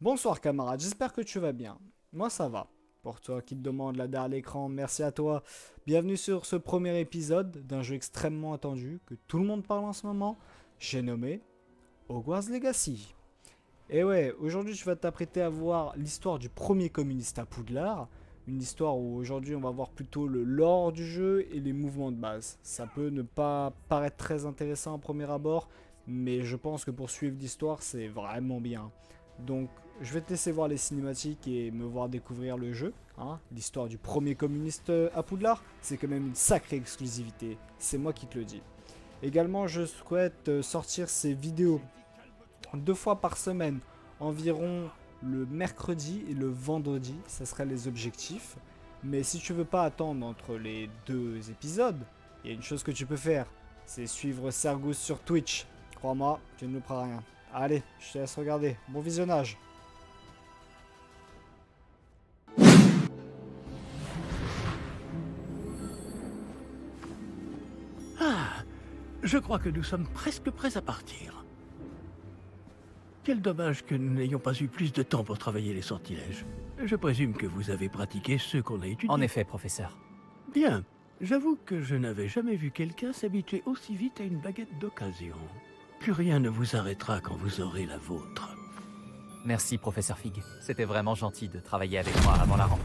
Bonsoir camarade, j'espère que tu vas bien. Moi ça va. Pour toi qui te demande là derrière l'écran, merci à toi. Bienvenue sur ce premier épisode d'un jeu extrêmement attendu que tout le monde parle en ce moment. J'ai nommé Hogwarts Legacy. Et ouais, aujourd'hui tu vas t'apprêter à voir l'histoire du premier communiste à Poudlard. Une histoire où aujourd'hui on va voir plutôt le lore du jeu et les mouvements de base. Ça peut ne pas paraître très intéressant au premier abord, mais je pense que pour suivre l'histoire c'est vraiment bien. Donc je vais te laisser voir les cinématiques et me voir découvrir le jeu. Hein. L'histoire du premier communiste à Poudlard, c'est quand même une sacrée exclusivité. C'est moi qui te le dis. Également, je souhaite sortir ces vidéos 2 fois par semaine, environ le mercredi et le vendredi. Ça serait les objectifs. Mais si tu veux pas attendre entre les deux épisodes, il y a une chose que tu peux faire. C'est suivre Sergus sur Twitch. Crois-moi, tu ne louperas rien. Allez, je te laisse regarder. Bon visionnage. Ah, je crois que nous sommes presque prêts à partir. Quel dommage que nous n'ayons pas eu plus de temps pour travailler les sortilèges. Je présume que vous avez pratiqué ceux qu'on a étudiés. En effet, professeur. Bien. J'avoue que je n'avais jamais vu quelqu'un s'habituer aussi vite à une baguette d'occasion. Plus rien ne vous arrêtera quand vous aurez la vôtre. Merci, professeur Fig. C'était vraiment gentil de travailler avec moi avant la rentrée.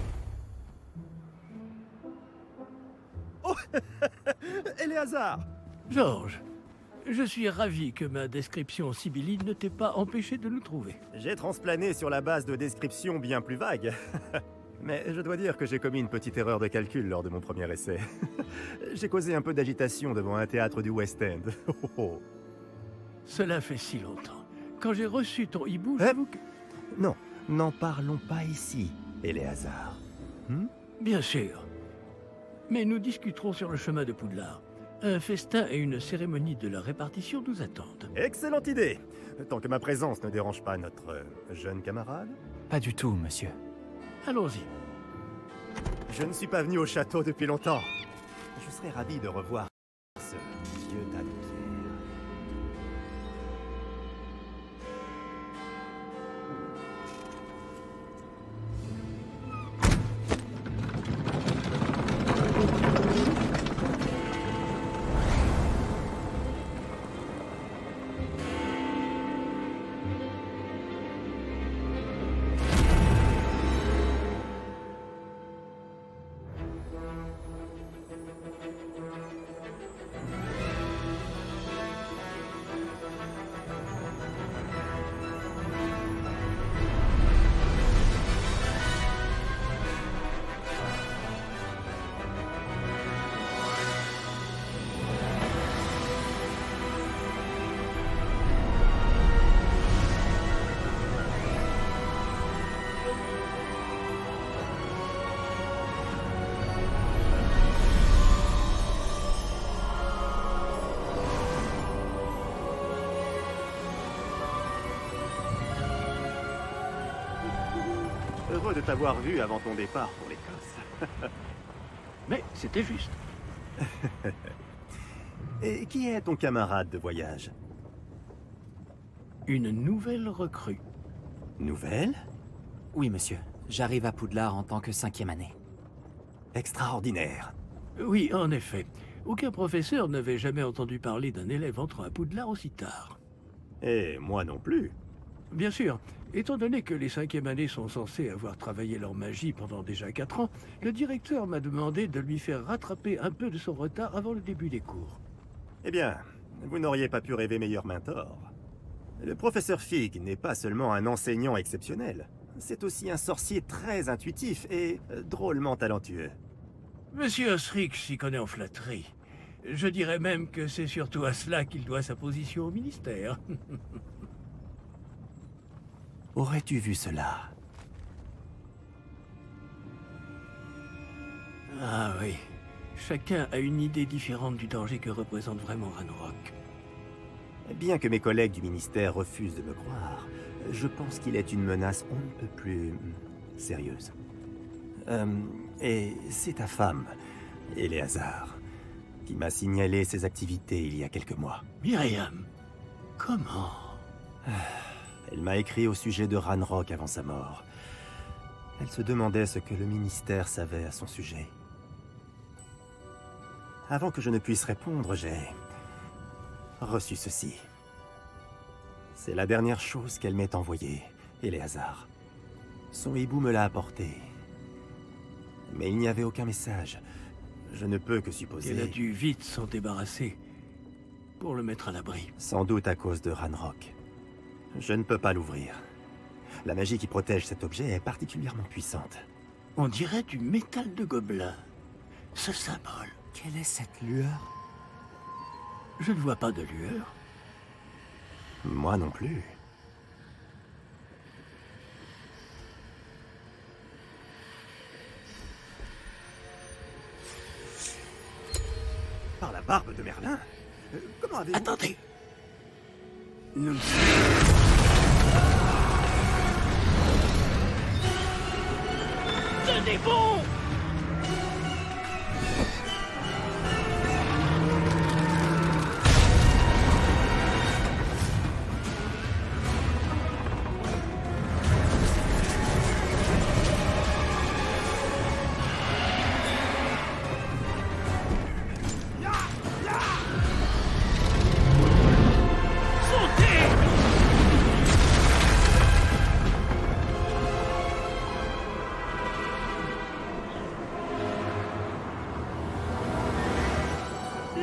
Éléazar! Georges, je suis ravi que ma description sibylline ne t'ait pas empêché de nous trouver. J'ai transplané sur la base de descriptions bien plus vagues. Mais je dois dire que j'ai commis une petite erreur de calcul lors de mon premier essai. J'ai causé un peu d'agitation devant un théâtre du West End. Cela fait si longtemps. Quand j'ai reçu ton hibou, Eh j'avoue que... Non, n'en parlons pas ici, Éléazar. Bien sûr. Mais nous discuterons sur le chemin de Poudlard. Un festin et une cérémonie de la répartition nous attendent. Excellente idée! Tant que ma présence ne dérange pas notre jeune camarade. Pas du tout, monsieur. Allons-y. Je ne suis pas venu au château depuis longtemps. Je serais ravi de revoir ce vieux tas de pierres. Heureux de t'avoir vu avant ton départ pour l'Écosse. Mais c'était juste. Et qui est ton camarade de voyage? Une nouvelle recrue. Nouvelle? Oui, monsieur. J'arrive à Poudlard en tant que 5e année. Extraordinaire. Oui, en effet. Aucun professeur n'avait jamais entendu parler d'un élève entrant à Poudlard aussi tard. Et moi non plus. Bien sûr, étant donné que les 5e années sont censées avoir travaillé leur magie pendant déjà 4 ans, le directeur m'a demandé de lui faire rattraper un peu de son retard avant le début des cours. Eh bien, vous n'auriez pas pu rêver meilleur mentor. Le professeur Fig n'est pas seulement un enseignant exceptionnel, c'est aussi un sorcier très intuitif et drôlement talentueux. Monsieur Osric s'y connaît en flatterie. Je dirais même que c'est surtout à cela qu'il doit sa position au ministère. Aurais-tu vu cela? Ah oui, chacun a une idée différente du danger que représente vraiment Ranrock. Bien que mes collègues du ministère refusent de me croire, je pense qu'il est une menace on ne peut plus sérieuse. Et c'est ta femme, Éléazar, qui m'a signalé ses activités il y a quelques mois. Myriam, comment? Elle m'a écrit au sujet de Ranrock avant sa mort. Elle se demandait ce que le ministère savait à son sujet. Avant que je ne puisse répondre, j'ai reçu ceci. C'est la dernière chose qu'elle m'ait envoyée, Éléazar. Son hibou me l'a apporté. Mais il n'y avait aucun message. Je ne peux que supposer... Elle a dû vite s'en débarrasser pour le mettre à l'abri. Sans doute à cause de Ranrock. Je ne peux pas l'ouvrir. La magie qui protège cet objet est particulièrement puissante. On dirait du métal de gobelin. Ce symbole. Quelle est cette lueur? Je ne vois pas de lueur. Moi non plus. Par la barbe de Merlin? Comment avez-vous... Attendez. Nous... Tenez bon!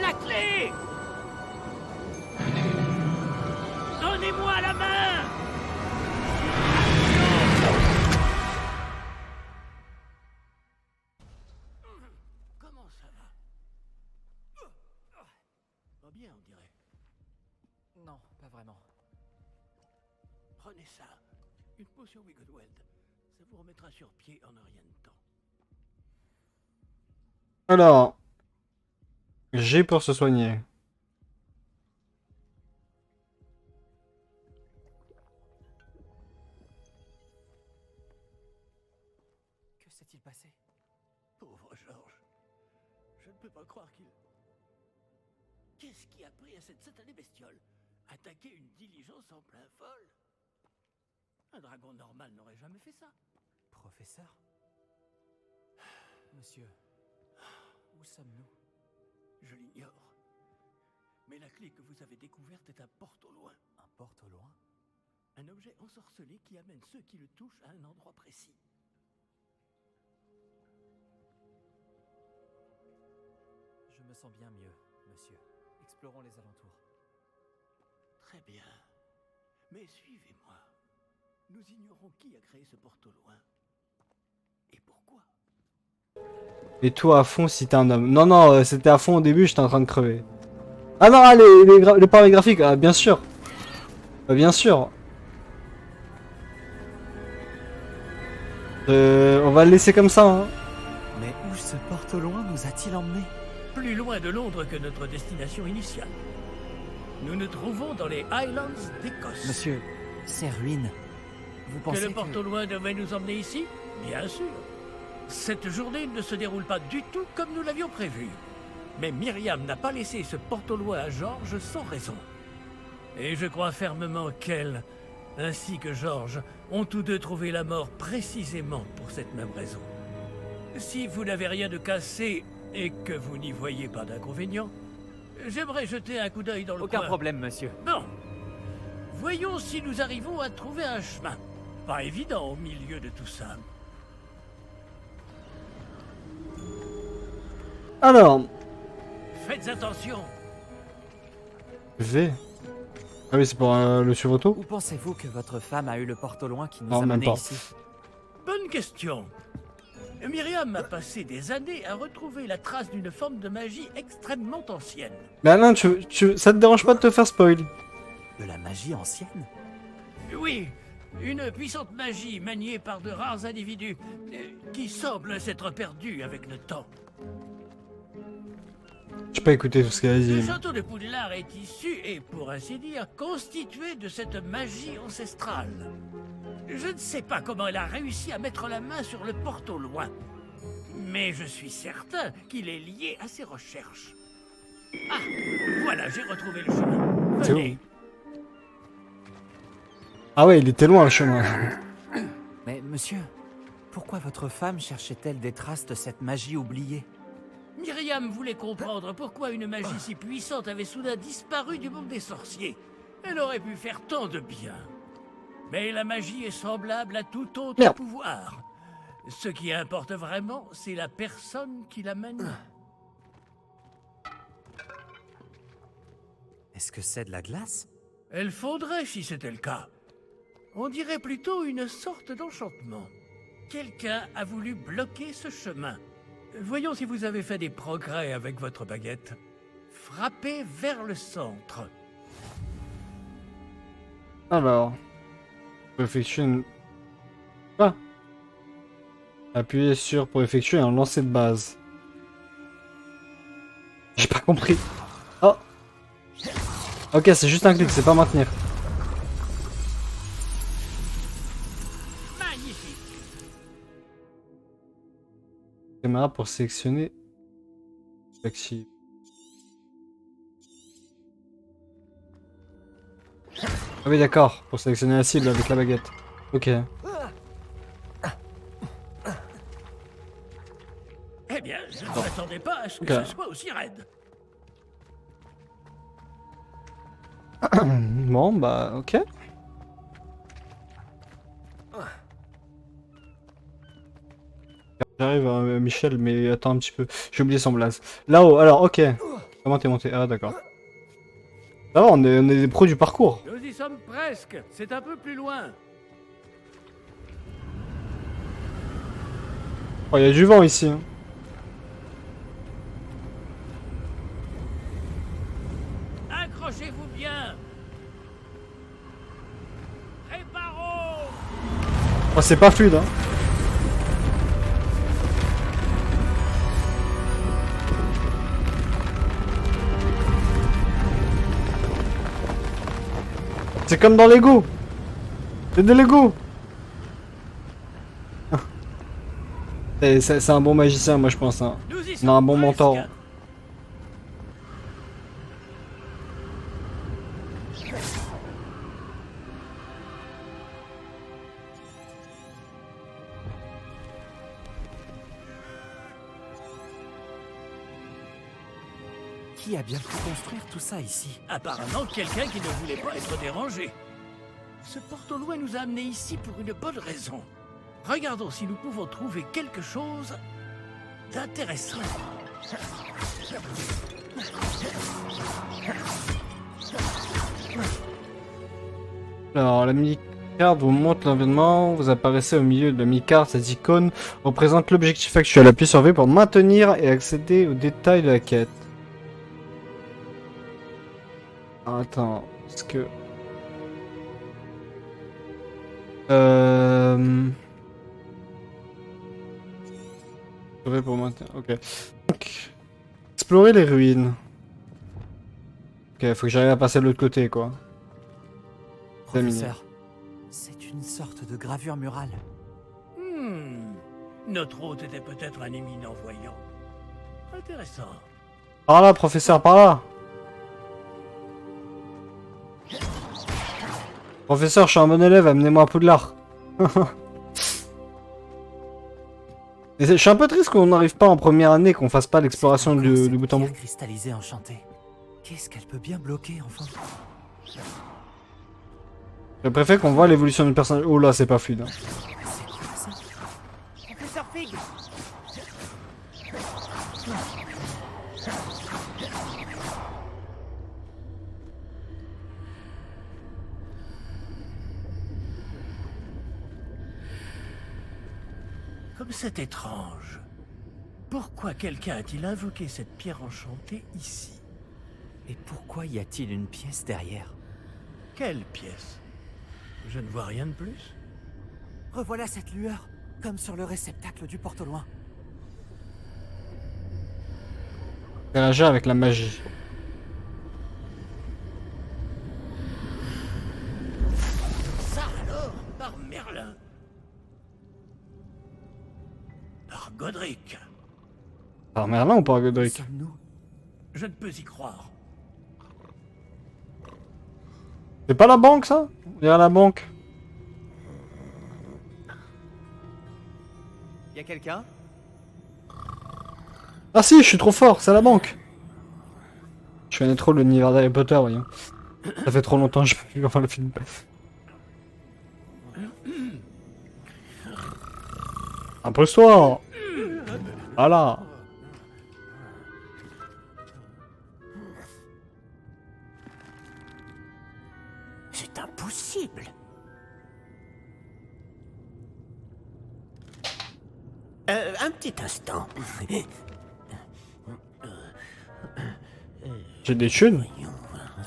La clé! Donnez-moi la main! Comment ça va? Pas bien, on dirait. Non, pas vraiment. Prenez ça. Une potion Wiggleweld. Ça vous remettra sur pied en un rien de temps. Alors, G pour se soigner. Que s'est-il passé? Pauvre Georges. Je ne peux pas croire qu'il... Qu'est-ce qui a pris à cette satanée bestiole? Attaquer une diligence en plein vol? Un dragon normal n'aurait jamais fait ça. Professeur? Monsieur, où sommes-nous? Je l'ignore. Mais la clé que vous avez découverte est un porte au loin. Un porte au loin? Un objet ensorcelé qui amène ceux qui le touchent à un endroit précis. Je me sens bien mieux, monsieur. Explorons les alentours. Très bien. Mais suivez-moi. Nous ignorons qui a créé ce porte au loin. Et pourquoi? Et toi à fond si t'es un homme. Non, non, c'était à fond au début, j'étais en train de crever. Ah non, ah, les paramètres graphiques, ah, bien sûr. Bien sûr. On va le laisser comme ça. Hein. Mais où ce porte au loin nous a-t-il emmenés? Plus loin de Londres que notre destination initiale. Nous nous trouvons dans les Highlands d'Écosse. Monsieur, ces ruines. Vous Que pensez le porte au loin devait nous emmener ici? Bien sûr. Cette journée ne se déroule pas du tout comme nous l'avions prévu. Mais Myriam n'a pas laissé ce porte au loin à Georges sans raison. Et je crois fermement qu'elle, ainsi que Georges, ont tous deux trouvé la mort précisément pour cette même raison. Si vous n'avez rien de cassé et que vous n'y voyez pas d'inconvénient, j'aimerais jeter un coup d'œil dans le coin. Aucun problème, monsieur. Bon. Voyons si nous arrivons à trouver un chemin. Pas évident au milieu de tout ça. Alors, Faites attention. V. Ah oui, c'est pour le surauto. Où pensez-vous que votre femme a eu le porte au loin qui nous Non, a même menés pas. ici? Bonne question. Myriam a passé des années à retrouver la trace d'une forme de magie extrêmement ancienne. Mais Alain, ça te dérange pas de te faire spoil? De la magie ancienne? Oui, une puissante magie maniée par de rares individus qui semble s'être perdue avec le temps. J'ai pas écouté tout ce qu'elle a Le dit. château de Poudlard est issu et, pour ainsi dire, constitué de cette magie ancestrale. Je ne sais pas comment elle a réussi à mettre la main sur le porte au loin, mais je suis certain qu'il est lié à ses recherches. Ah, voilà, j'ai retrouvé le chemin. C'est Venez. Ah ouais, il était loin le chemin. Mais monsieur, pourquoi votre femme cherchait-elle des traces de cette magie oubliée? Myriam voulait comprendre pourquoi une magie si puissante avait soudain disparu du monde des sorciers. Elle aurait pu faire tant de bien. Mais la magie est semblable à tout autre Merde. pouvoir. Ce qui importe vraiment, c'est la personne qui la manie. Est-ce que c'est de la glace? Elle fondrait si c'était le cas. On dirait plutôt une sorte d'enchantement. Quelqu'un a voulu bloquer ce chemin. Voyons si vous avez fait des progrès avec votre baguette. Frappez vers le centre. Alors, pour effectuer une... Quoi? Appuyez sur pour effectuer un lancer de base. J'ai pas compris. Oh. Ok, c'est juste un clic, c'est pas maintenir. Magnifique. Caméra pour sélectionner. Active. Ah oui, d'accord, pour sélectionner la cible avec la baguette. Ok. Eh bien, je ne m'attendais pas à ce que Ok. ce soit aussi raide. Bon, bah, ok. J'arrive à Michel, mais attends un petit peu. J'ai oublié son blaze. Là-haut, alors, ok. Comment t'es monté? Ah, d'accord. Ça va, on est des pros du parcours. Nous y sommes presque. C'est un peu plus loin. Oh, il y a du vent ici. Hein. Accrochez-vous bien. Réparons. Oh, c'est pas fluide, hein. C'est comme dans Lego. C'est des Lego. C'est un bon magicien, moi je pense. Hein. Nous y On a sommes un bon presque. mentor. Qui a bien pu construire tout ça ici? Apparemment, quelqu'un qui ne voulait pas être dérangé. Ce porte au loin nous a amenés ici pour une bonne raison. Regardons si nous pouvons trouver quelque chose d'intéressant. Alors, la mini-carte vous montre l'environnement. Vous apparaissez au milieu de la mini-carte. Cette icône représente l'objectif actuel. Appuyez sur V pour maintenir et accéder aux détails de la quête. Attends, est-ce que... V pour maintenir, ok. Donc, explorer les ruines. Ok, faut que j'arrive à passer de l'autre côté, quoi. Professeur, c'est une sorte de gravure murale. Notre hôte était peut-être un éminent voyant. Intéressant. Par là, professeur, par là. Professeur, je suis un bon élève, amenez-moi à Poudlard. Et je suis un peu triste qu'on n'arrive pas en première année, qu'on fasse pas l'exploration du bout en bout. Pierre cristallisée enchantée. Qu'est-ce qu'elle peut bien bloquer, enfin? Je préfère qu'on voit l'évolution du personnage. Oh là, c'est pas fluide. Hein. C'est quoi ça? Professeur Fig! Comme c'est étrange. Pourquoi quelqu'un a-t-il invoqué cette pierre enchantée ici? Et pourquoi y a-t-il une pièce derrière? Quelle pièce? Je ne vois rien de plus. Revoilà cette lueur, comme sur le réceptacle du porte au loin. Interagir avec la magie. Ça alors, par Merlin. Par Godric. Par Merlin ou par Où Godric? sommes-nous? Je ne peux y croire. C'est pas la banque, ça? On dirait la banque. Y a quelqu'un? Ah si, je suis trop fort, c'est à la banque. Je connais trop l'univers d'Harry Potter, voyons. Ça fait trop longtemps que je peux plus voir le film. Impose-toi. Voilà. C'est impossible. Un petit instant. J'ai des thunes.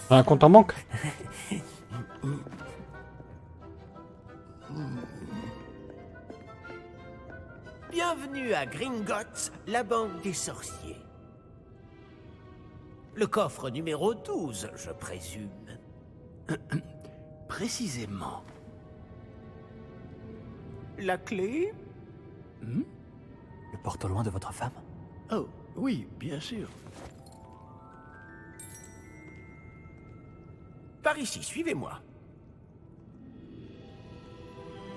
Un compte en banque. Bienvenue à Gringotts, la banque des sorciers. Le coffre numéro 12, je présume. Précisément. La clé? Le porte au loin de votre femme? Oh, oui, bien sûr. Par ici, suivez-moi.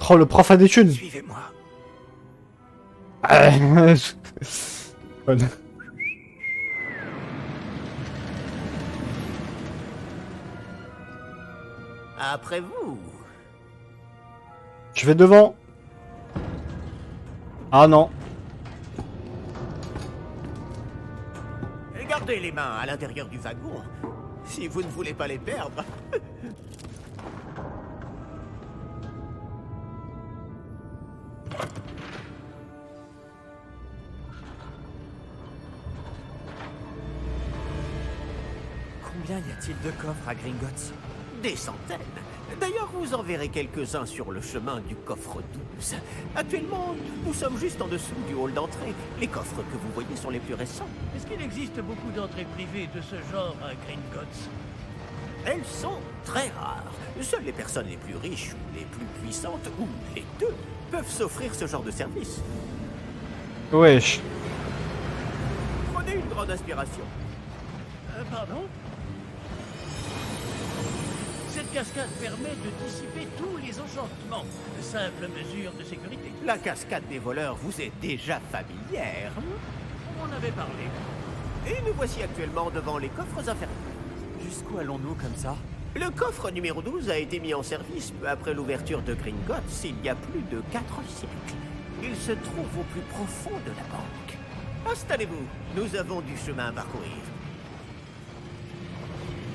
Oh, le prof a des thunes. Suivez-moi. Bonne. Après vous. Je vais devant. Ah non. Gardez les mains à l'intérieur du wagon, si vous ne voulez pas les perdre. Combien y a-t-il de coffres à Gringotts? Des centaines. D'ailleurs, vous en verrez quelques-uns sur le chemin du coffre 12. Actuellement, nous sommes juste en dessous du hall d'entrée. Les coffres que vous voyez sont les plus récents. Est-ce qu'il existe beaucoup d'entrées privées de ce genre à Gringotts? Elles sont très rares. Seules les personnes les plus riches ou les plus puissantes, ou les deux, peuvent s'offrir ce genre de service. Wesh. Prenez une grande inspiration. Pardon? Cette cascade permet de dissiper tous les enchantements. Simple mesure de sécurité. La cascade des voleurs vous est déjà familière. On en avait parlé. Et nous voici actuellement devant les coffres inférieurs. Jusqu'où allons-nous comme ça? Le coffre numéro 12 a été mis en service peu après l'ouverture de Gringotts il y a plus de 4 siècles. Il se trouve au plus profond de la banque. Installez-vous, nous avons du chemin à parcourir.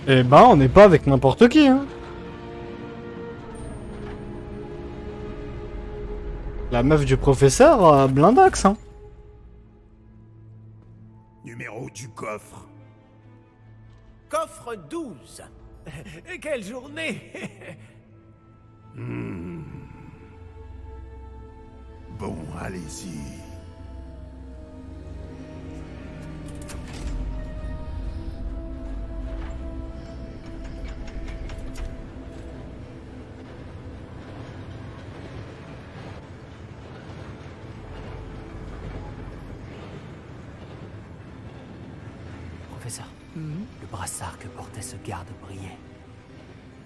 Eh ben, on n'est pas avec n'importe qui, hein. La meuf du professeur a blindax, hein. Numéro du coffre. Coffre 12. Quelle journée. Bon, allez-y. Professeur, le brassard que portait ce garde brillait.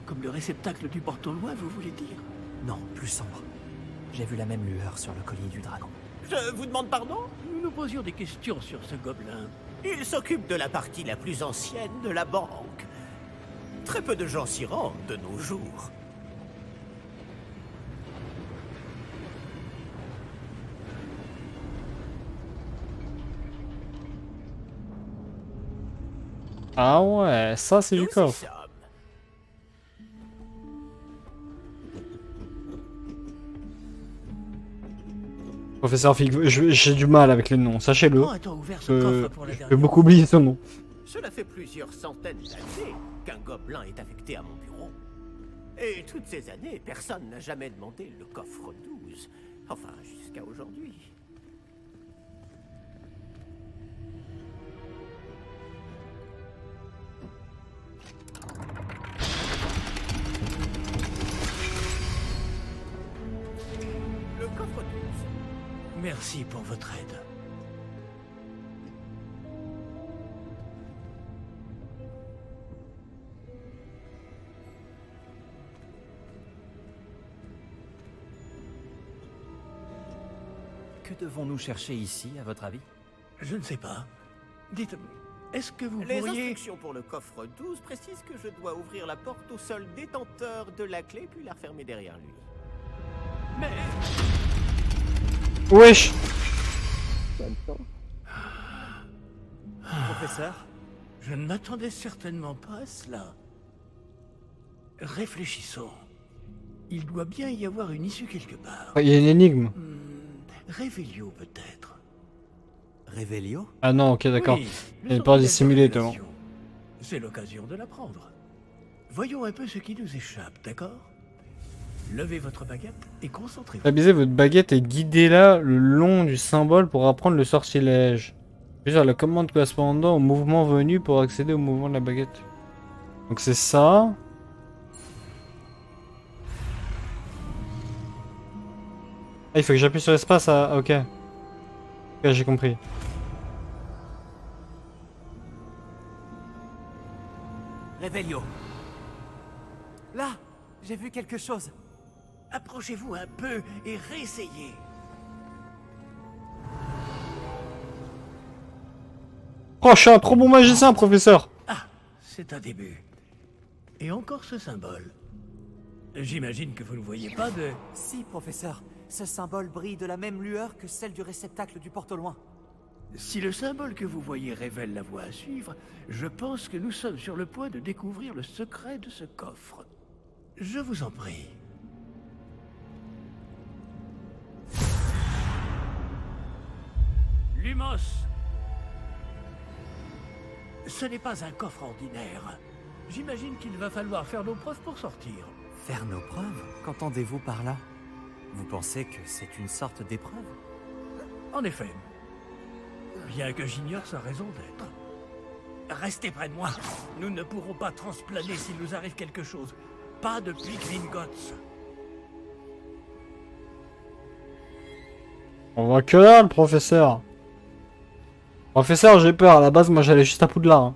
Comme le réceptacle du porte-au-loin, vous voulez dire? Non, plus sombre. J'ai vu la même lueur sur le collier du dragon. Je vous demande pardon? Nous nous posions des questions sur ce gobelin. Il s'occupe de la partie la plus ancienne de la banque. Très peu de gens s'y rendent de nos jours. Ah ouais, ça c'est du Nous y coffre. sommes. Professeur Fig, j'ai du mal avec les noms, sachez-le. Quand a-t-on ouvert ce coffre pour la Je peux dernière beaucoup oublier son nom. Cela fait plusieurs centaines d'années qu'un gobelin est affecté à mon bureau. Et toutes ces années, personne n'a jamais demandé le coffre 12. Enfin, jusqu'à aujourd'hui. Le coffre 12. Merci pour votre aide. Que devons-nous chercher ici, à votre avis? Je ne sais pas. Dites, est-ce que vous Les pourriez... instructions pour le coffre 12 précisent que je dois ouvrir la porte au seul détenteur de la clé puis la refermer derrière lui. Mais... Wesh. Professeur? Je ne m'attendais certainement pas à cela. Réfléchissons. Il doit bien y avoir une issue quelque part. Il y a une énigme. Révélio peut-être. Révélio? Ah non, ok, d'accord. Oui, Il y a une le porte sortilège dissimulée, de toi. révélation. C'est l'occasion de l'apprendre. Voyons un peu ce qui nous échappe, d'accord? Levez votre baguette et concentrez-vous. Stabilisez votre baguette et guidez-la le long du symbole pour apprendre le sortilège. Puis sur la commande correspondant au mouvement venu pour accéder au mouvement de la baguette. Donc c'est ça. Ah, il faut que j'appuie sur espace à... Ok. Ok, j'ai compris. Révélio. Là, j'ai vu quelque chose. Approchez-vous un peu et réessayez. Oh, je suis un trop bon magicien, professeur. Ah, c'est un début. Et encore ce symbole. J'imagine que vous ne voyez pas de... Si, professeur. Ce symbole brille de la même lueur que celle du réceptacle du porte au loin. Si le symbole que vous voyez révèle la voie à suivre, je pense que nous sommes sur le point de découvrir le secret de ce coffre. Je vous en prie. Lumos! Ce n'est pas un coffre ordinaire. J'imagine qu'il va falloir faire nos preuves pour sortir. Faire nos preuves? Qu'entendez-vous par là? Vous pensez que c'est une sorte d'épreuve? En effet. Bien que j'ignore sa raison d'être. Restez près de moi. Nous ne pourrons pas transplaner s'il nous arrive quelque chose. Pas depuis Gringotts. On voit que là, le professeur. Professeur, j'ai peur. À la base, moi, j'allais juste à Poudlard. Hein.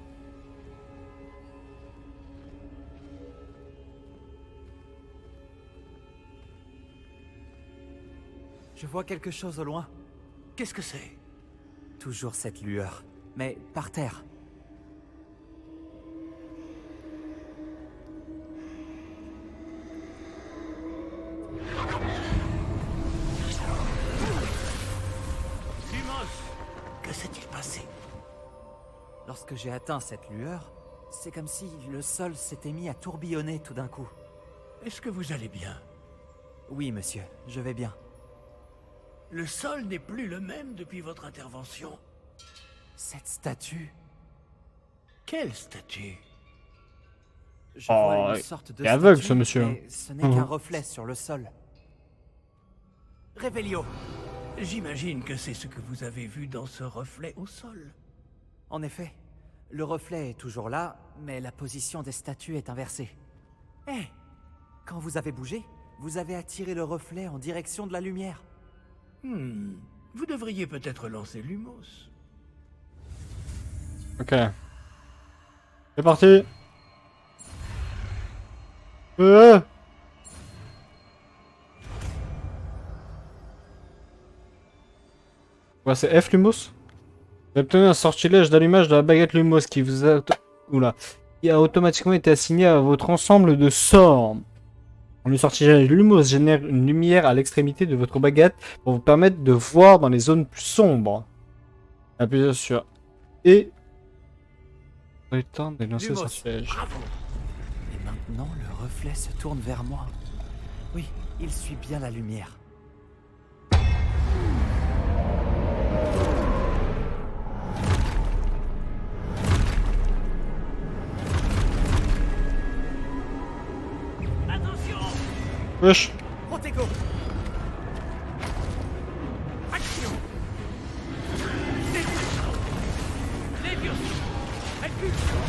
Je vois quelque chose au loin. Qu'est-ce que c'est? Toujours cette lueur. Mais par terre. Lumos! Que s'est-il passé? Lorsque j'ai atteint cette lueur, c'est comme si le sol s'était mis à tourbillonner tout d'un coup. Est-ce que vous allez bien? Oui, monsieur, je vais bien. Le sol n'est plus le même depuis votre intervention. Cette statue... Quelle statue? Je Oh, vois une sorte de il est aveugle, statue, ce monsieur. mais ce n'est qu'un reflet sur le sol. Révélio. J'imagine que c'est ce que vous avez vu dans ce reflet au sol. En effet, le reflet est toujours là, mais la position des statues est inversée. Eh, quand vous avez bougé, vous avez attiré le reflet en direction de la lumière. Vous devriez peut-être lancer Lumos. Ok. C'est parti. Ouais, c'est F Lumos. Vous avez obtenu un sortilège d'allumage de la baguette Lumos qui vous a... Oula. Qui a automatiquement été assigné à votre ensemble de sorts. Le sortilège Lumos génère une lumière à l'extrémité de votre baguette pour vous permettre de voir dans les zones plus sombres. Appuyez sur E. Pour le temps d'élancer le Lumos, sortilège. Bravo! Et maintenant, le reflet se tourne vers moi. Oui, il suit bien la lumière. Attention! Wesh. Protego! Action! Dépression! Léviation! Impulsion!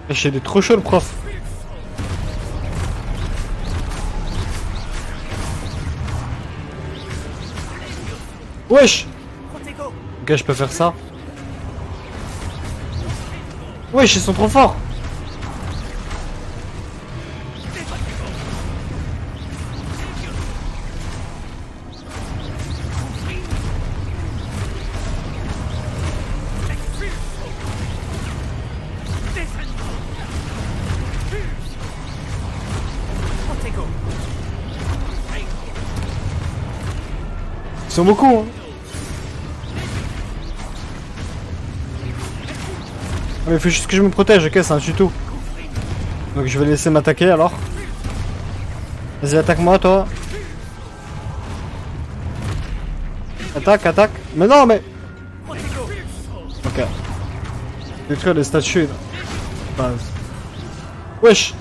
Wesh, il est trop chaud le prof. Wesh. Protego! Ok, je peux faire ça. Wesh, ils sont trop forts. sont beaucoup, hein. Ah, mais il faut juste que je me protège, ok, c'est un tuto. Donc je vais laisser m'attaquer alors. Vas-y, attaque-moi toi. Attaque, attaque. Mais non, mais... Ok. Détruire les statues. Là. Base. Wesh.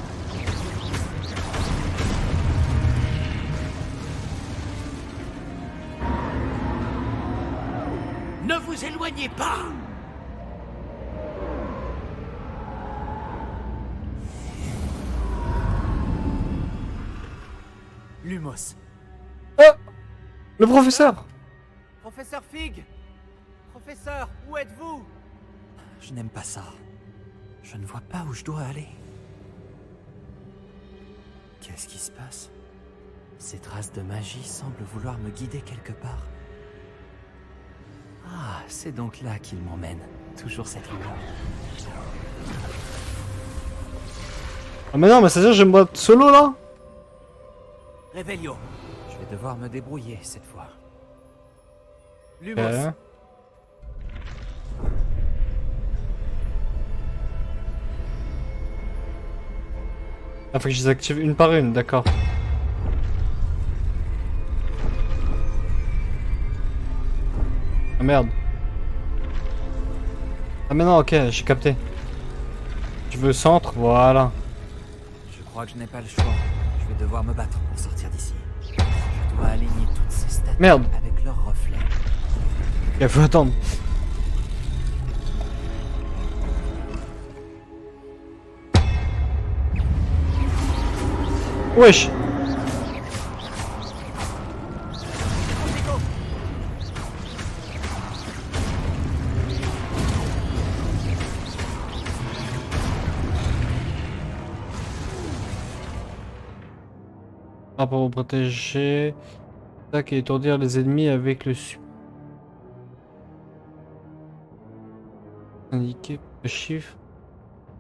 Ne vous éloignez pas! Lumos. Oh, le professeur. Professeur Fig! Professeur, où êtes-vous? Je n'aime pas ça. Je ne vois pas où je dois aller. Qu'est-ce qui se passe? Ces traces de magie semblent vouloir me guider quelque part. Ah, c'est donc là qu'il m'emmène. Toujours cette lueur. Ah mais non, mais c'est-à-dire que je vais me battre solo là. Réveillon. Je vais devoir me débrouiller cette fois. Lumos. Ok. Ah, faut que je les active une par une, d'accord. Ah merde. Ah mais non, ok, j'ai capté. Tu veux centre, voilà. Je crois que je n'ai pas le choix. Je vais devoir me battre pour sortir d'ici. Je dois aligner toutes ces statues Merde. avec leurs reflets. Il faut attendre. Wesh. Ah, pour vous protéger. Attaque et étourdir les ennemis avec le indiqué le chiffre.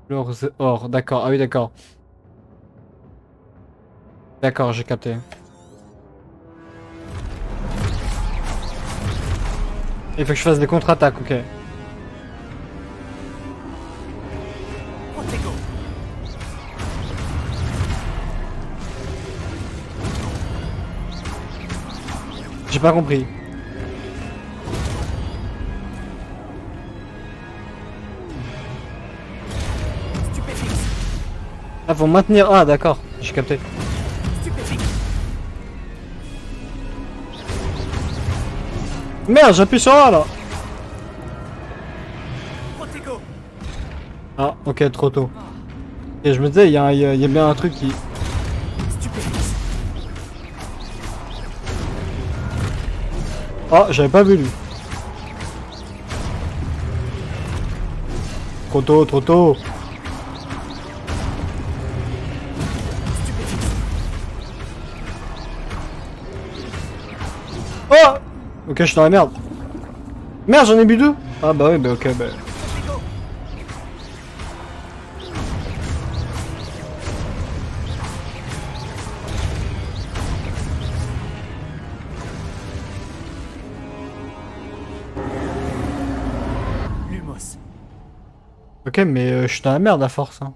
Leurs or, d'accord. Ah oui, d'accord. D'accord, j'ai capté. Il faut que je fasse des contre-attaques, ok. Protego. J'ai pas compris. Stupéfix. Ah, faut maintenir. Ah, d'accord, j'ai capté. Stupéfix. Merde, j'appuie sur A là. Protego. Ah, ok, trop tôt. Et je me disais, il y a bien un truc qui. Stupéfix. Oh, j'avais pas vu lui. Trop tôt, trop tôt. Oh! Ok, je suis dans la merde. Merde, j'en ai bu deux. Ah bah oui, bah ok, bah. Lumos. Ok, mais je suis dans la merde à force. Hein.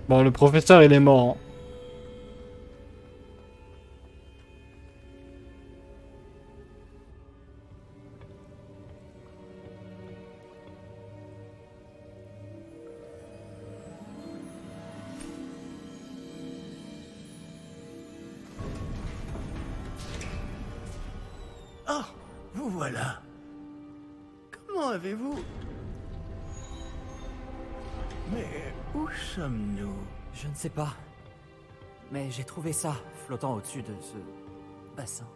Bon, le professeur il est mort. Hein. Ah, vous voilà. Comment avez-vous... Mais où sommes-nous? Je ne sais pas. mais j'ai trouvé ça flottant au-dessus de ce bassin.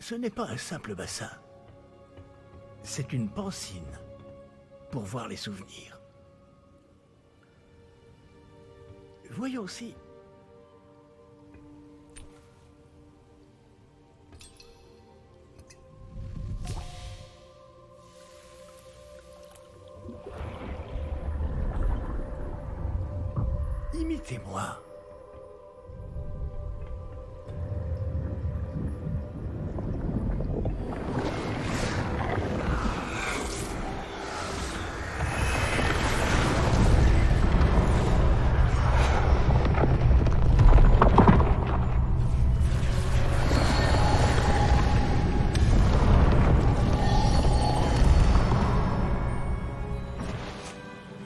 Ce n'est pas un simple bassin. C'est une pancine pour voir les souvenirs. Voyons si... Imitez-moi.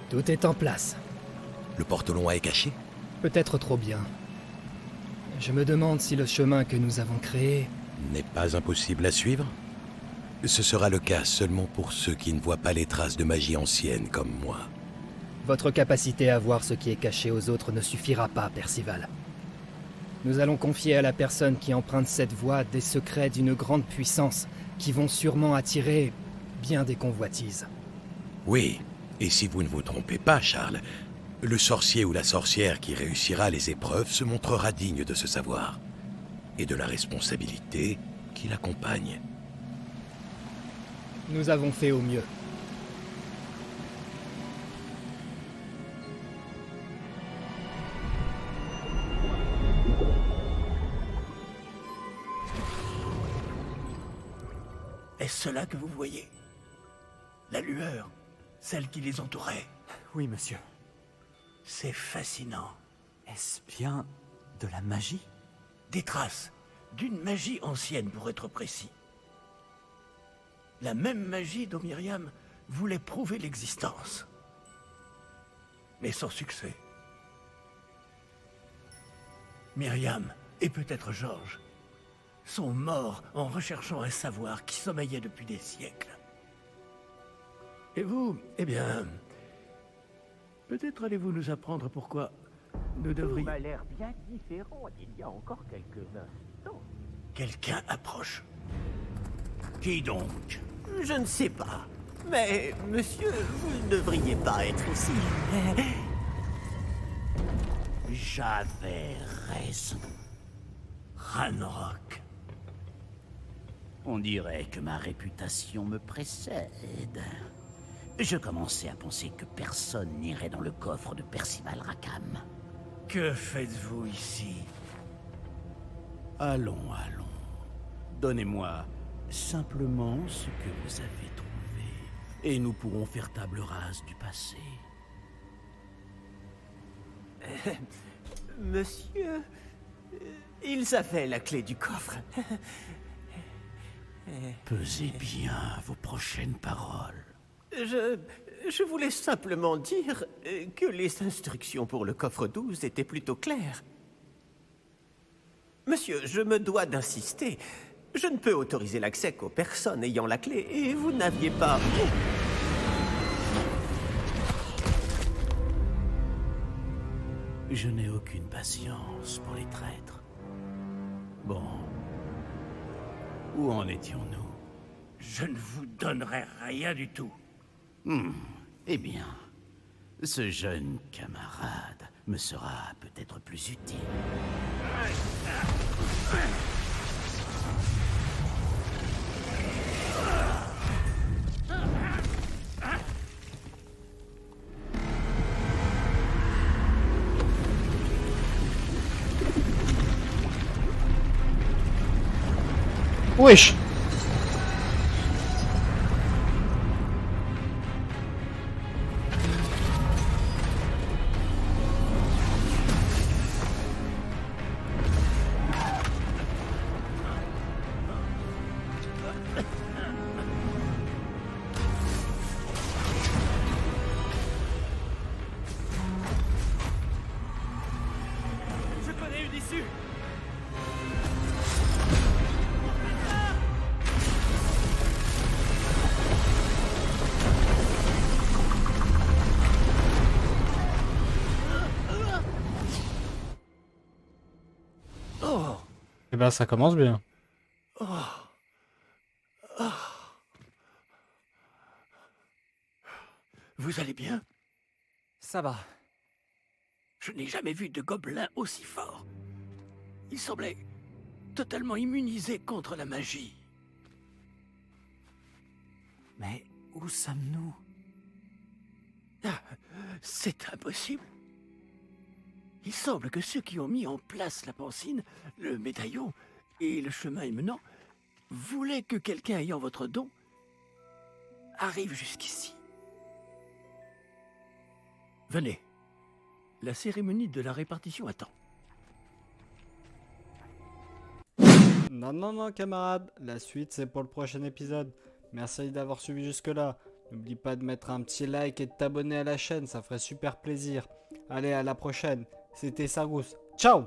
Tout est en place. Le porte-longue est caché? Peut-être trop bien. Je me demande si le chemin que nous avons créé... N'est pas impossible à suivre? Ce sera le cas seulement pour ceux qui ne voient pas les traces de magie ancienne comme moi. Votre capacité à voir ce qui est caché aux autres ne suffira pas, Percival. Nous allons confier à la personne qui emprunte cette voie des secrets d'une grande puissance qui vont sûrement attirer bien des convoitises. Oui, et si vous ne vous trompez pas, Charles, le sorcier ou la sorcière qui réussira les épreuves se montrera digne de ce savoir et de la responsabilité qui l'accompagne. Nous avons fait au mieux. Est-ce cela que vous voyez? La lueur, celle qui les entourait. Oui, monsieur. C'est fascinant. Est-ce bien de la magie? Des traces d'une magie ancienne, pour être précis. La même magie dont Myriam voulait prouver l'existence. Mais sans succès. Myriam, et peut-être Georges, sont morts en recherchant un savoir qui sommeillait depuis des siècles. Et vous, eh bien... Peut-être allez-vous nous apprendre pourquoi nous devrions... Tout m'a l'air bien différent d'il y a encore quelques instants. Quelqu'un approche. Qui donc? Je ne sais pas. Mais, monsieur, vous ne devriez pas être ici. J'avais raison. Ranrock. On dirait que ma réputation me précède. Je commençais à penser que personne n'irait dans le coffre de Percival Rackham. Que faites-vous ici? Allons, allons. Donnez-moi simplement ce que vous avez trouvé, et nous pourrons faire table rase du passé. Monsieur, ils avaient la clé du coffre. Pesez bien vos prochaines paroles. Je voulais simplement dire que les instructions pour le coffre 12 étaient plutôt claires. Monsieur, je me dois d'insister. Je ne peux autoriser l'accès qu'aux personnes ayant la clé, et vous n'aviez pas... Je n'ai aucune patience pour les traîtres. Bon. Où en étions-nous? Je ne vous donnerai rien du tout. Eh bien, ce jeune camarade me sera peut-être plus utile. Wesh. Je connais une issue. Eh ben, ça commence bien. Oh. Oh. Vous allez bien? Ça va. Je n'ai jamais vu de gobelin aussi fort. Il semblait totalement immunisé contre la magie. Mais où sommes-nous? Ah, c'est impossible. Il semble que ceux qui ont mis en place la pancine, le médaillon et le chemin émenant voulaient que quelqu'un ayant votre don arrive jusqu'ici. Venez. La cérémonie de la répartition attend. Non, non, non, camarade. La suite, c'est pour le prochain épisode. Merci d'avoir suivi jusque-là. N'oublie pas de mettre un petit like et de t'abonner à la chaîne, ça ferait super plaisir. Allez, à la prochaine. C'était Sargus. Ciao!